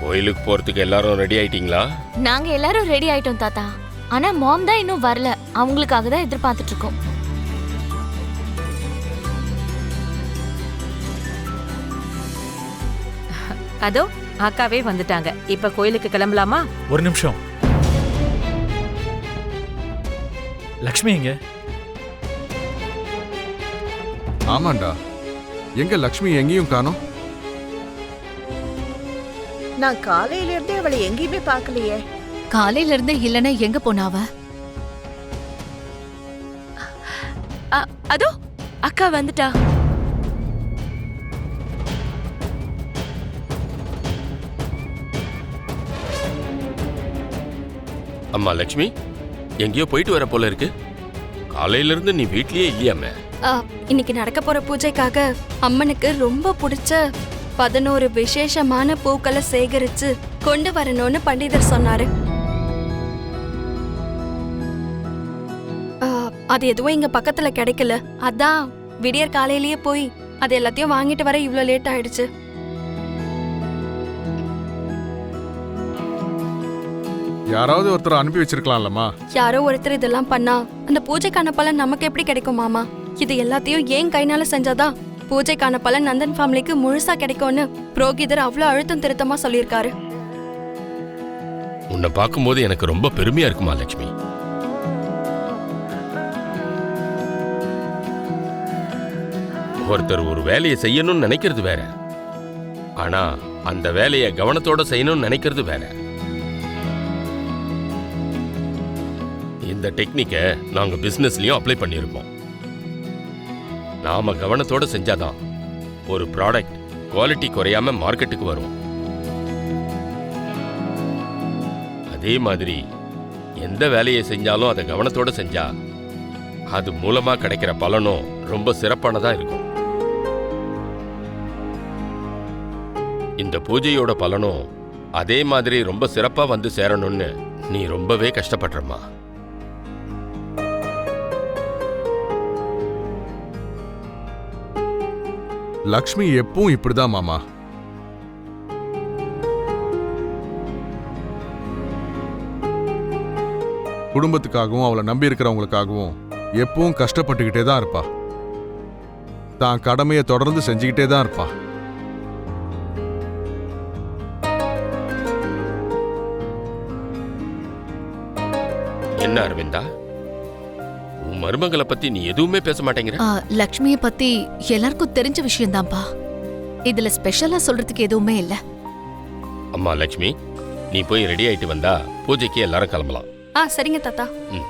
கோயிலுக்கு போறதுக்கு எல்லாரும் ரெடி ஆயிட்டீங்களா? நாங்க எல்லாரும் ரெடி ஆயிட்டோம் தாத்தா. ஆனா மாம் தான் இன்னும் வரல. அவங்களுக்காக தான் எதிர்பார்த்துட்டு இருக்கோம். அதோ அக்காவே வந்துட்டாங்க. இப்ப கோயிலுக்கு கிளம்பலாமா? ஒரு நிமிஷம். லக்ஷ்மி எங்க? ஆமாண்டா, எங்க லக்ஷ்மி எங்கேயும் காணோம். நான் காலையில இருந்தே அவளை எங்கேயுமே பார்க்கலையே. காலையில இருந்தே இல்லனா எங்க போனாவ? அதோ அக்கா வந்துட்டா. அம்மா லட்சுமி, எங்கேயோ போயிட்டு வர போல இருக்கு. காலையில இருந்து நீ வீட்லயே இல்லையாமே? இன்னைக்கு நடக்க போற பூஜைக்காக அம்மனுக்கு ரொம்ப பிடிச்ச 11 விசேஷமான பூக்களை சேகரிச்சு கொண்டு வரணும்னு பண்டிதர் சொன்னாரு. அது எதுவும் இங்க பக்கத்துல கிடைக்கல. அதான் விடியற் காலையிலேயே போய் அது எல்லாத்தையும் வாங்கிட்டு வர இவ்ளோ லேட் ஆயிடுச்சு. யாராவது ஒருத்தர் அனுப்பி வச்சிருக்கலாம்லம்மா. யாரோ ஒருத்தர் இதெல்லாம் பண்ணா அந்த பூஜைக்கான பலன் நமக்கு எப்படி கிடைக்கும் மாமா? இது எல்லாத்தையும் ஏன் கைனால செஞ்சாதான் பூஜைக்கான பலன் நந்தன் ஃபேமிலிக்கு முழுசா கிடைக்கும்னு புரோகிதர் அவ்வளவு அழுத்தம் திருத்தமா சொல்லியிருக்காரு. உன்னை பார்க்கும்போது எனக்கு ரொம்ப பெருமையா இருக்குமா லட்சுமி. ஒருத்தர் ஒரு வேலையை செய்யணும்னு நினைக்கிறது வேற, ஆனா அந்த வேலையை கவனத்தோட செய்யணும்னு நினைக்கிறது வேற. இந்த டெக்னிக்கை நாங்க பிசினஸ்லயும் அப்ளை பண்ணியிருக்கோம். நாம கவனத்தோட செஞ்சாதான் ஒரு ப்ராடக்ட் குவாலிட்டி குறையாம மார்க்கெட்டுக்கு வரும். அதே மாதிரி எந்த வேலையை செஞ்சாலும் அதை கவனத்தோட செஞ்சா அது மூலமா கிடைக்கிற பலனும் ரொம்ப சிறப்பானதா இருக்கும். இந்த பூஜையோட பலனும் அதே மாதிரி ரொம்ப சிறப்பா வந்து சேரணும்னு நீ ரொம்பவே கஷ்டப்படுறம்மா. லக்ஷ்மி எப்பவும் இப்படிதான் மாமா. குடும்பத்துக்காகவும் அவளை நம்பி இருக்கிறவங்களுக்காகவும் எப்பவும் கஷ்டப்பட்டுக்கிட்டே தான் இருப்பா. தான் கடமையை தொடர்ந்து செஞ்சுக்கிட்டே தான் இருப்பா. என்ன அரவிந்தா, உன் மருமகளை பத்தி நீ எதுவுமே பேச மாட்டேங்கிற? லக்ஷ்மிய பத்தி எல்லாருக்கும் தெரிஞ்ச விஷயம் தான்ப்பா. இதுல ஸ்பெஷலா சொல்றதுக்கு எதுவுமே இல்ல. அம்மா லட்சுமி, நீ போய் ரெடி ஆயிட்டு வந்தா பூஜைக்கு எல்லாரும் கிளம்பலாம். சரிங்க தாத்தா. ம்.